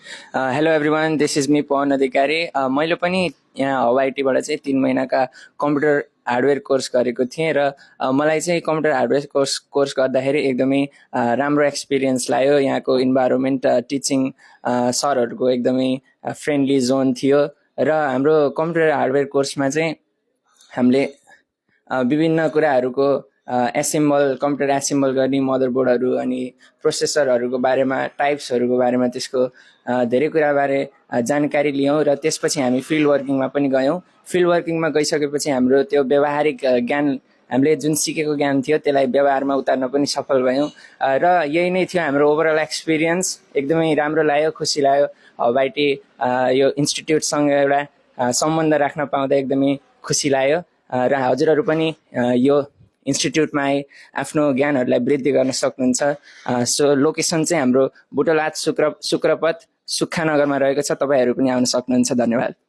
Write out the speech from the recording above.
Hello everyone, this is me Pawan Adhikari. मैले पनि यहाँ हवाईटीबाट चाहिँ 3 महिनाका कम्प्युटर हार्डवेयर कोर्स गरेको थिएँ र मलाई चाहिँ कम्प्युटर हार्डवेयर कोर्स गर्दाखेरि एकदमै राम्रो एक्सपिरियन्स लाग्यो। यहाँको इन्भाइरोमेन्ट, टिचिङ, सरहरूको एकदमै फ्रेन्डली जोन थियो र हाम्रो कम्प्युटर हार्डवेयर कोर्समा चाहिँ हामीले विभिन्न कुराहरूको कम्प्युटर एसेम्बल गर्ने मदरबोर्डहरू अनि प्रोसेसरहरूको बारेमा, टाइप्सहरूको बारेमा, त्यसको धेरै कुराबारे जानकारी लियौँ र त्यसपछि हामी फिल्ड वर्किङमा पनि गयौँ। फिल्ड वर्किङमा गइसकेपछि हाम्रो त्यो व्यावहारिक ज्ञान, हामीले जुन सिकेको ज्ञान थियो त्यसलाई व्यवहारमा उतार्न पनि सफल भयौँ र यही नै थियो हाम्रो ओभरअल एक्सपिरियन्स। एकदमै राम्रो लाग्यो, खुसी लाग्यो। हवाईटी यो इन्स्टिट्युटसँग एउटा सम्बन्ध राख्न पाउँदा एकदमै खुसी लाग्यो र हजुरहरू पनि यो इन्स्टिट्युटमा आए आफ्नो ज्ञानहरूलाई वृद्धि गर्न सक्नुहुन्छ। सो लोकेसन चाहिँ हाम्रो बुटोलहाट शुक्रपथ सुक्खानगरमा रहेको छ। तपाईँहरू पनि आउन सक्नुहुन्छ। धन्यवाद।